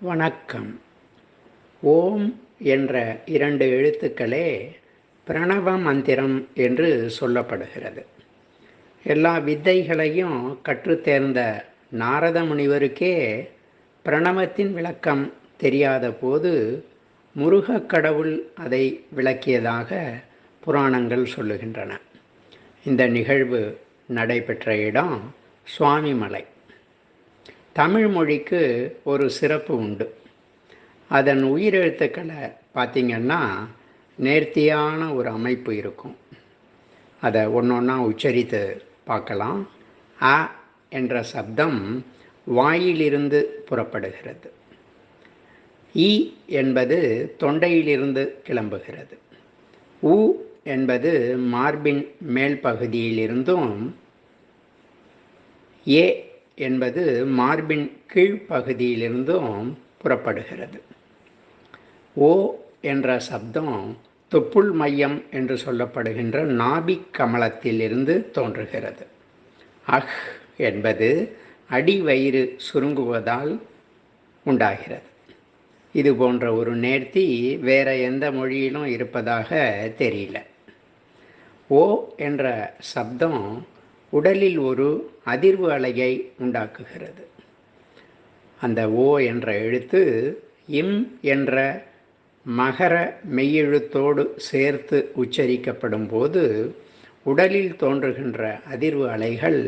வணக்கம். ஓம் என்ற 2 எழுத்துக்களே பிரணவ மந்திரம் என்று சொல்லப்படுகிறது. எல்லா வித்தைகளையும் கற்றுத் தேர்ந்த நாரத முனிவருக்கே பிரணவத்தின் விளக்கம் தெரியாத போது முருகக் கடவுள் அதை விளக்கியதாக புராணங்கள் சொல்லுகின்றன. இந்த நிகழ்வு நடைபெற்ற இடம் சுவாமிமலை. தமிழ் மொழிக்கு ஒரு சிறப்பு உண்டு. அதன் உயிரெழுத்துக்களை பார்த்திங்கன்னா நேர்த்தியான ஒரு அமைப்பு இருக்கும். அதை ஒன்றொன்னா உச்சரித்து பார்க்கலாம். அ என்ற சப்தம் வாயிலிருந்து புறப்படுகிறது. இ என்பது தொண்டையிலிருந்து கிளம்புகிறது. உ என்பது மார்பின் மேல் பகுதியிலிருந்தும், ஏ என்பது மார்பின் கீழ்ப்பகுதியிலிருந்தும் புறப்படுகிறது. ஓ என்ற சப்தம் தொப்புள் மையம் என்று சொல்லப்படுகின்ற நாபிக் கமலத்திலிருந்து தோன்றுகிறது. அஹ் என்பது அடிவயிறு சுருங்குவதால் உண்டாகிறது. இது போன்ற ஒரு நேர்த்தி வேற எந்த மொழியிலும் இருப்பதாக தெரியல. ஓ என்ற சப்தம் உடலில் ஒரு அதிர்வு அலையை உண்டாக்குகிறது. அந்த ஓ என்ற எழுத்து இம் என்ற மகர மெய்யெழுத்தோடு சேர்த்து உச்சரிக்கப்படும் போது உடலில் தோன்றுகின்ற அதிர்வு அலைகள்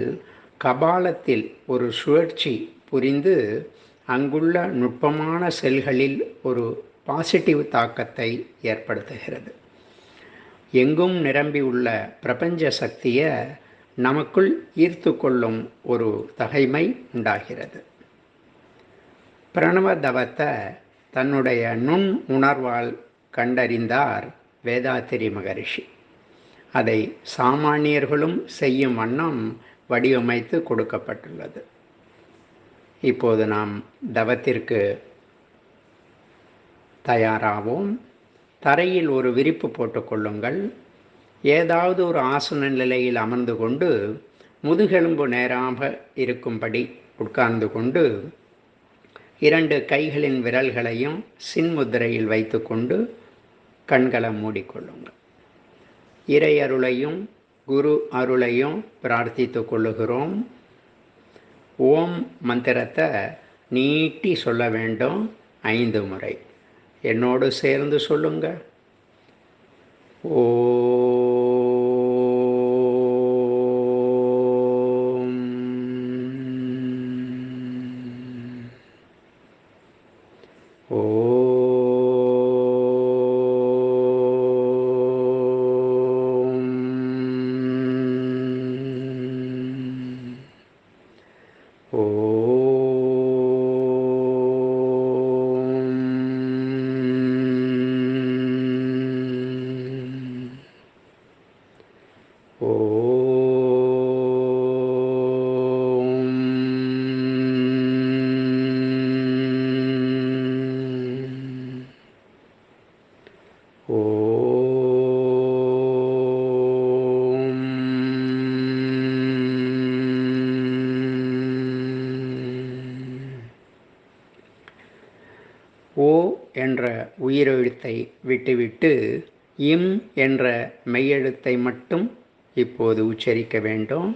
கபாலத்தில் ஒரு சுழற்சி புரிந்து அங்குள்ள நுட்பமான செல்களில் ஒரு பாசிட்டிவ் தாக்கத்தை ஏற்படுத்துகிறது. எங்கும் நிரம்பியுள்ள பிரபஞ்ச சக்தியை நமக்குள் ஈர்த்து கொள்ளும் ஒரு தகைமை உண்டாகிறது. பிரணவ தவத்தை தன்னுடைய நுண் உணர்வால் கண்டறிந்தார் வேதாத்திரி மகரிஷி. அதை சாமானியர்களும் செய்யும் வண்ணம் வடிவமைத்து கொடுக்கப்பட்டுள்ளது. இப்போது நாம் தவத்திற்கு தயாராவோம். தரையில் ஒரு விரிப்பு போட்டுக்கொள்ளுங்கள். ஏதாவது ஒரு ஆசன நிலையில் அமர்ந்து கொண்டு முதுகெலும்பு நேராக இருக்கும்படி உட்கார்ந்து கொண்டு 2 கைகளின் விரல்களையும் சின்முத்திரையில் வைத்து கொண்டு கண்களை மூடிக்கொள்ளுங்கள். இறை அருளையும் குரு அருளையும் பிரார்த்தித்து கொள்ளுகிறோம். ஓம் மந்திரத்தை நீட்டி சொல்ல வேண்டும் 5 முறை. என்னோடு சேர்ந்து சொல்லுங்க. ஓம் ஓ என்ற உயிரெழுத்தை விட்டுவிட்டு இம் என்ற மெய்யெழுத்தை மட்டும் இப்போது உச்சரிக்க வேண்டும்.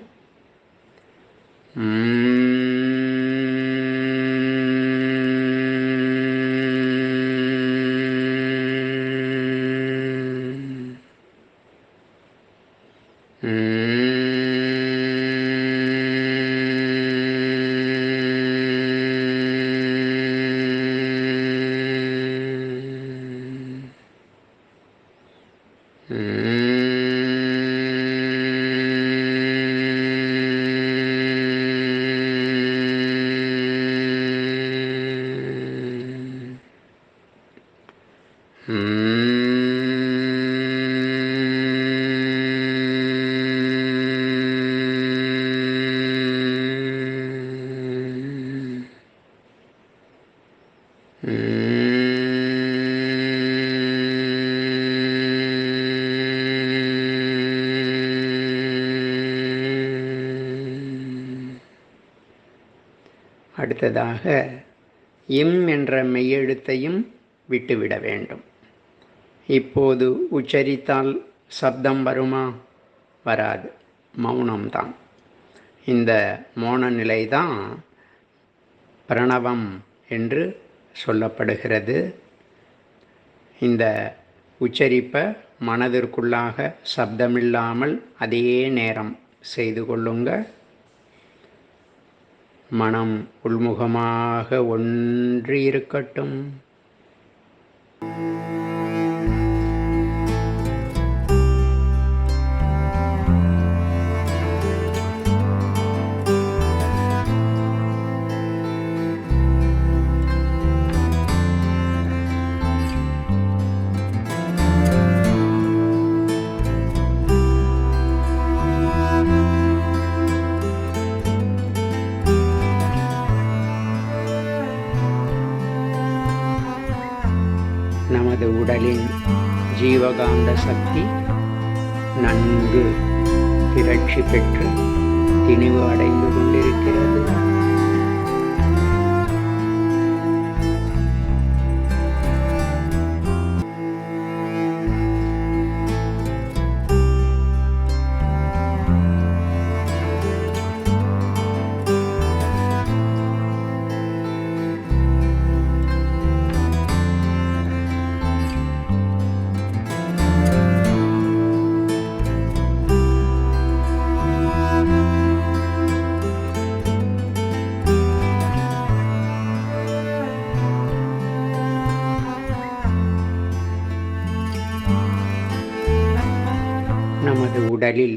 அடுத்ததாக இம் என்ற மெய்யெழுத்தையும் விட்டுவிட வேண்டும். இப்போது உச்சரித்தால் சப்தம் வருமா? வராது, மௌனம்தான். இந்த மௌன நிலைதான் பிரணவம் என்று சொல்லப்படுகிறது. இந்த உச்சரிப்பை மனதிற்குள்ளாக சப்தமில்லாமல் அதே நேரம் செய்து கொள்ளுங்க. மனம் உள்முகமாக ஒன்றி இருக்கட்டும். நமது உடலின் ஜீவகாந்த சக்தி நன்கு திரட்சி பெற்று திணிவு அடைந்து கொண்டிருக்கிறது. நமது உடலில்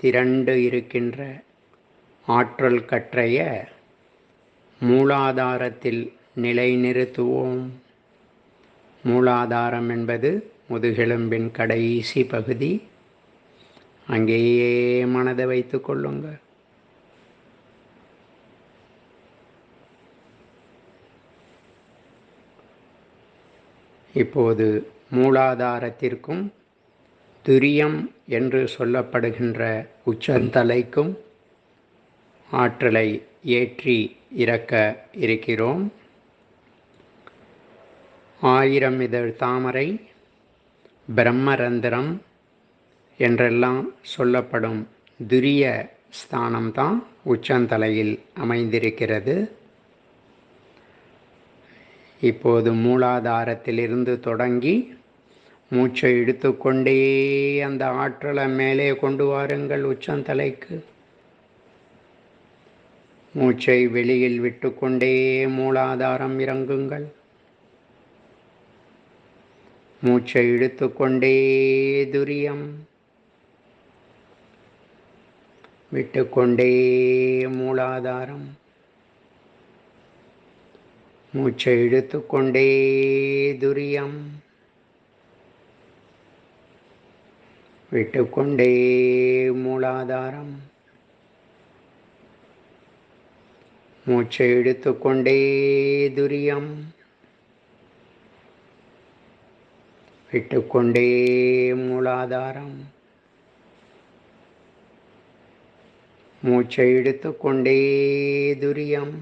திரண்டு இருக்கின்ற ஆற்றல் கற்றைய மூலாதாரத்தில் நிலைநிறுத்துவோம். மூலாதாரம் என்பது முதுகெலும்பின் கடைசி பகுதி. அங்கேயே மனதை வைத்து கொள்ளுங்க. இப்போது மூலாதாரத்திற்கும் துரியம் என்று சொல்லப்படுகின்ற உச்சந்தலைக்கும் ஆற்றலை ஏற்றி இறக்க இருக்கிறோம். 1000 இதழ் தாமரை, பிரம்மரந்திரம் என்றெல்லாம் சொல்லப்படும் துரிய ஸ்தானம்தான் உச்சந்தலையில் அமைந்திருக்கிறது. இப்போது மூலாதாரத்திலிருந்து தொடங்கி மூச்சை இழுத்துக்கொண்டே அந்த ஆற்றலை மேலே கொண்டு வாருங்கள் உச்சந்தலைக்கு. மூச்சை வெளியில் விட்டுக்கொண்டே மூலாதாரம் இறங்குங்கள். மூச்சை இழுத்துக்கொண்டே துரியம், விட்டுக்கொண்டே மூலாதாரம். மூச்சை இழுத்துக்கொண்டே துரியம், விட்டுக்கொண்டே மூலாதாரம். மூச்சை இழுத்துக்கொண்டே துரியம், விட்டுக்கொண்டே மூலாதாரம். மூச்சை இழுத்துக்கொண்டே துரியம்,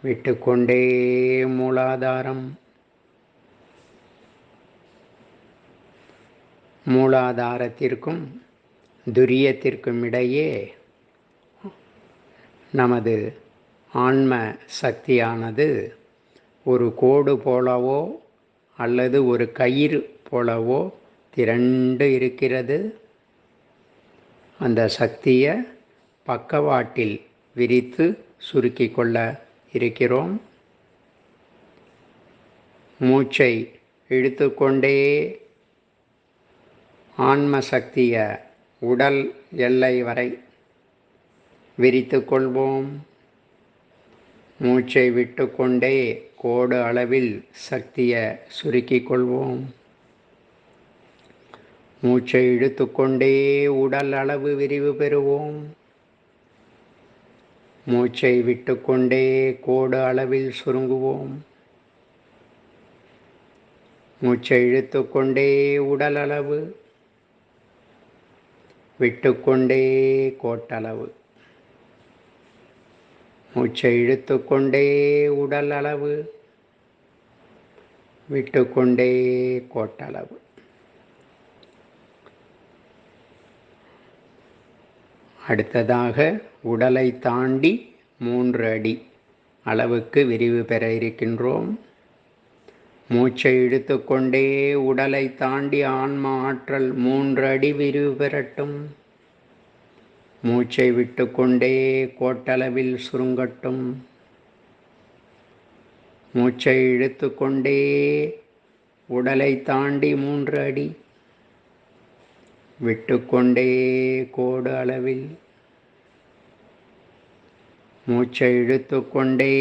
விட்டுக்கொண்டே மூலாதாரம். மூலாதாரத்திற்கும் துரியத்திற்கும் இடையே நமது ஆன்ம சக்தியானது ஒரு கோடு போலவோ அல்லது ஒரு கயிறு போலவோ திரண்டு இருக்கிறது. அந்த சக்தியை பக்கவாட்டில் விரித்து சுருக்கி கொள்ள இருக்கிறோம். மூச்சை இழுத்துக்கொண்டே ஆன்ம சக்தியை உடல் எல்லை வரை விரித்து கொள்வோம். மூச்சை விட்டுக்கொண்டே கோடு அளவில் சக்தியை சுருக்கிக் கொள்வோம். மூச்சை இழுத்துக்கொண்டே உடல் அளவு விரிவு பெறுவோம். மூச்சை விட்டுக்கொண்டே கோடு அளவில் சுருங்குவோம். மூச்சை இழுத்துக்கொண்டே உடல் அளவு, விட்டுக்கொண்டே கோட்டளவு. மூச்சை இழுத்துக்கொண்டே உடல் அளவு, விட்டுக்கொண்டே கோட்டளவு. அடுத்ததாக உடலை தாண்டி 3 அடி அளவுக்கு விரிவு பெற இருக்கின்றோம். மூச்சை இழுத்துக்கொண்டே உடலை தாண்டி ஆன்ம ஆற்றல் 3 அடி விரிவு பெறட்டும். மூச்சை விட்டுக்கொண்டே கோட்டளவில் சுருங்கட்டும். மூச்சை இழுத்துக்கொண்டே உடலை தாண்டி 3 அடி, விட்டுக்கொண்டே கோடு அளவில். மூச்சை இழுத்துக்கொண்டே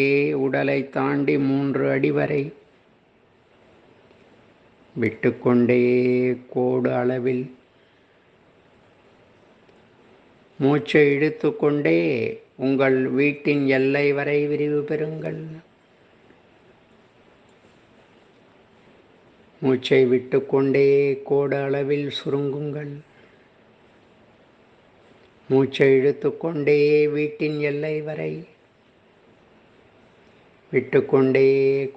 உடலை தாண்டி 3 அடி வரை, விட்டுக்கொண்டே கோடு அளவில். மூச்சை இழுத்துக்கொண்டே உங்கள் வீட்டின் எல்லை வரை விரிவு பெறுங்கள். மூச்சை விட்டுக்கொண்டே கோடு அளவில் சுருங்குங்கள். மூச்சை இழுத்துக்கொண்டே வீட்டின் எல்லை வரை, விட்டுக்கொண்டே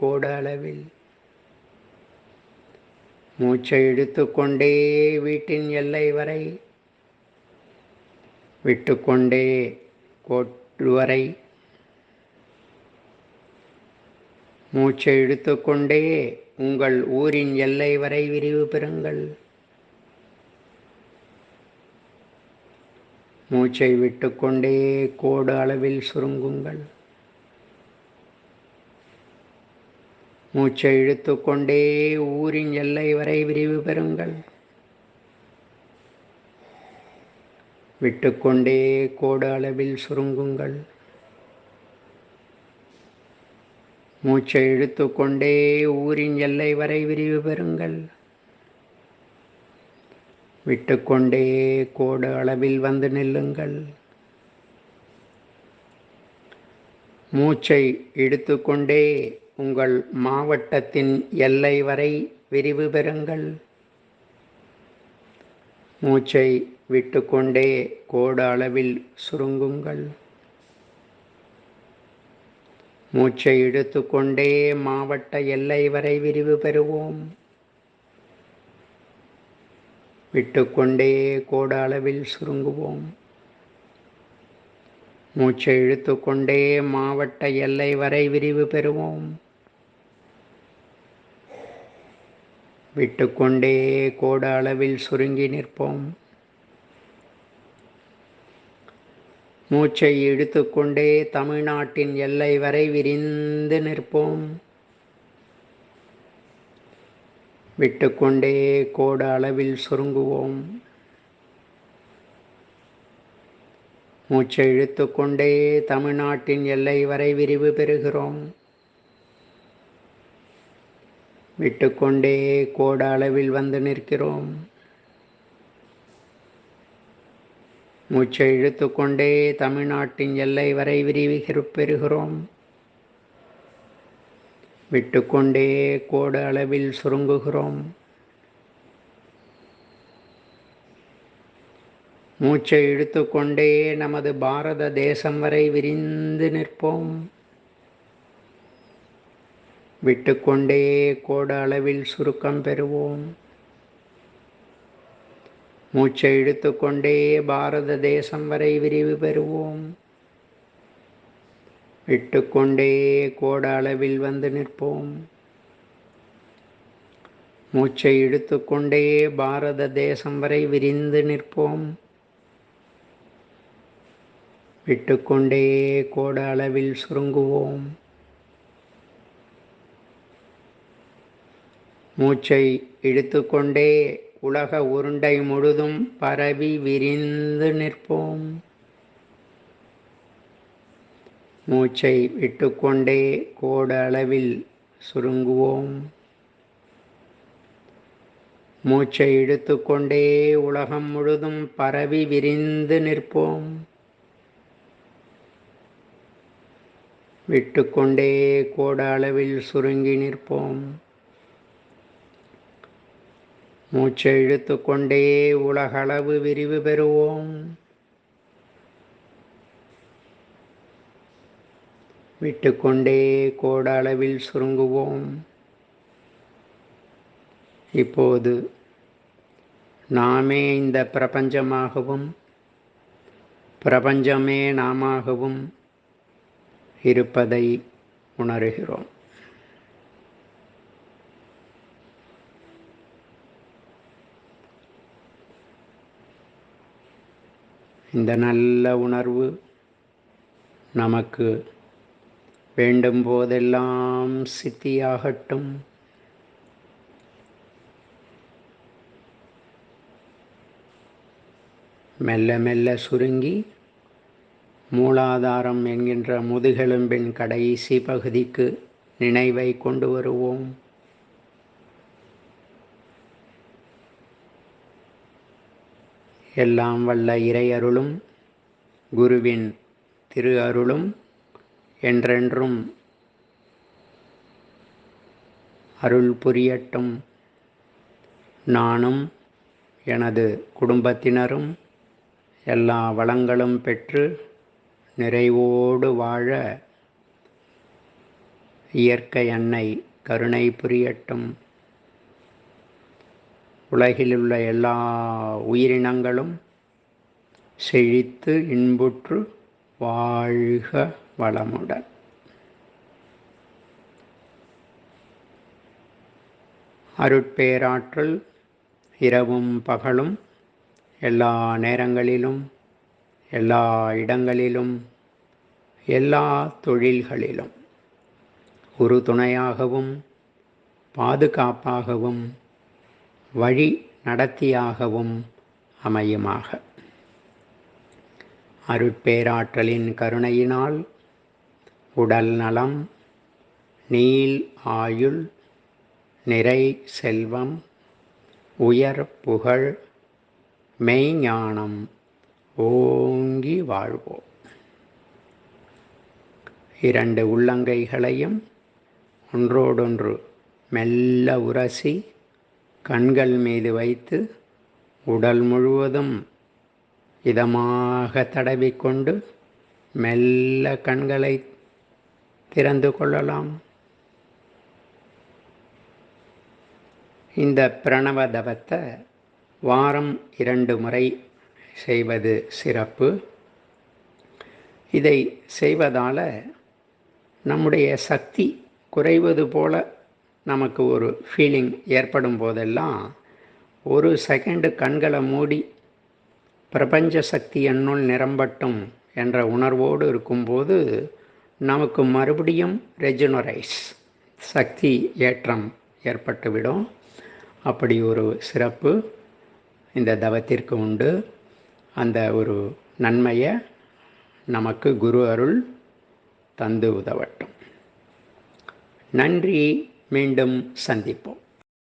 கோடு அளவில். மூச்சை இழுத்துக்கொண்டே வீட்டின் எல்லை வரை, விட்டுக்கொண்டே கோடு வரை. மூச்சை இழுத்துக்கொண்டே உங்கள் ஊரின் எல்லை வரை விரிவு பெறுங்கள். மூச்சை விட்டுக்கொண்டே கோடு அளவில் சுருங்குங்கள். மூச்சை இழுத்துக்கொண்டே ஊரின் எல்லை வரை விரிவு பெறுங்கள். விட்டுக்கொண்டே கோடு அளவில் சுருங்குங்கள். மூச்சை இழுத்துக்கொண்டே ஊரின் எல்லை வரை விரிவு பெறுங்கள். விட்டுக்கொண்டே கோடு அளவில் வந்து நில்லுங்கள். மூச்சை இழுத்துக்கொண்டே உங்கள் மாவட்டத்தின் எல்லை வரை விரிவு பெறுங்கள். மூச்சை விட்டுக்கொண்டே கோடு அளவில் சுருங்குங்கள். மூச்சை இழுத்துக்கொண்டே மாவட்ட எல்லை வரை விரிவு பெறுவோம். விட்டுக்கொண்டே கோடு அளவில் சுருங்குவோம். மூச்சை இழுத்துக்கொண்டே மாவட்ட எல்லை வரை விரிவு பெறுவோம். விட்டுக்கொண்டே கோடு அளவில் சுருங்கி நிற்போம். மூச்சை இழுத்துக்கொண்டே தமிழ்நாட்டின் எல்லை வரை விரிந்து நிற்போம். விட்டுக்கொண்டே கோடு அளவில் சுருங்குவோம். மூச்சை இழுத்துக்கொண்டே தமிழ்நாட்டின் எல்லை வரை விரிவு பெறுகிறோம். விட்டுக்கொண்டே கோடு அளவில் வந்து நிற்கிறோம். மூச்சை இழுத்துக்கொண்டே தமிழ்நாட்டின் எல்லை வரை விரிவு பெறுகிறோம். விட்டுக்கொண்டே கோடு அளவில் சுருங்குகிறோம். மூச்சை இழுத்துக்கொண்டே நமது பாரத தேசம் வரை விரிந்து நிற்போம். விட்டுக்கொண்டே கோடு அளவில் சுருக்கம் பெறுவோம். மூச்சை இழுத்துக்கொண்டே பாரத தேசம் வரை விரிவு பெறுவோம். விட்டுக்கொண்டே கோடு அளவில் வந்து நிற்போம். மூச்சை இழுத்துக்கொண்டே பாரத தேசம் வரை விரிந்து நிற்போம். விட்டுக்கொண்டே கோடு அளவில் சுருங்குவோம். மூச்சை இழுத்துக்கொண்டே உலக உருண்டை முழுதும் பரவி விரிந்து நிற்போம். மூச்சை விட்டுக்கொண்டே கோடு அளவில் சுருங்குவோம். மூச்சை இழுத்துக்கொண்டே உலகம் முழுதும் பரவி விரிந்து நிற்போம். விட்டுக்கொண்டே கோடு அளவில் சுருங்கி நிற்போம். மூச்சை இழுத்துக்கொண்டே உலகளவு விரிவு பெறுவோம். விட்டுக்கொண்டே கோட அளவில் சுருங்குவோம். இப்போது நாமே இந்த பிரபஞ்சமாகவும் பிரபஞ்சமே நாமாகவும் இருப்பதை உணர்கிறோம். இந்த நல்ல உணர்வு நமக்கு வேண்டும் போதெல்லாம் சித்தியாகட்டும். மெல்ல மெல்ல சுருங்கி மூலாதாரம் என்கின்ற முதுகெலும்பின் கடைசி பகுதிக்கு நினைவை கொண்டு வருவோம். எல்லாம் வல்ல இறையருளும் குருவின் திரு அருளும் என்றென்றும் அருள் புரியட்டும். நானும் எனது குடும்பத்தினரும் எல்லா வளங்களும் பெற்று நிறைவோடு வாழ இயற்கை அன்னை கருணை புரியட்டும். உலகிலுள்ள எல்லா உயிரினங்களும் செழித்து இன்புற்று வாழ்க வளமுடன். அருட்பேராற்றல் இரவும் பகலும் எல்லா நேரங்களிலும் எல்லா இடங்களிலும் எல்லா தொழில்களிலும் உறுதுணையாகவும் பாதுகாப்பாகவும் வழி நடத்தியாகவும் அமையுமாக. அருட்பேராற்றலின் கருணையினால் உடல் நலம், நீள் ஆயுள், நிறை செல்வம், உயர் புகழ், மெய்ஞானம் ஓங்கி வாழ்வோம். இரண்டு உள்ளங்கைகளையும் ஒன்றோடொன்று மெல்ல உரசி கண்கள் மீது வைத்து உடல் முழுவதும் இதமாக தடவிக்கொண்டு மெல்ல கண்களை திறந்து கொள்ளலாம். இந்த பிரணவ தவத்தை வாரம் 2 முறை செய்வது சிறப்பு. இதை செய்வதால் நம்முடைய சக்தி குறைவது போல நமக்கு ஒரு ஃபீலிங் ஏற்படும் போதெல்லாம் 1 செகண்டு கண்களை மூடி பிரபஞ்ச சக்தி என்னுள் நிரம்பட்டும் என்ற உணர்வோடு இருக்கும்போது நமக்கு மறுபடியும் ரெஜுனரைஸ் சக்தி ஏற்றம் ஏற்பட்டுவிடும். அப்படி ஒரு சிறப்பு இந்த தவத்திற்கு உண்டு. அந்த ஒரு நன்மையை நமக்கு குரு அருள் தந்து உதவட்டும். நன்றி. மீண்டும் சந்திப்போம்.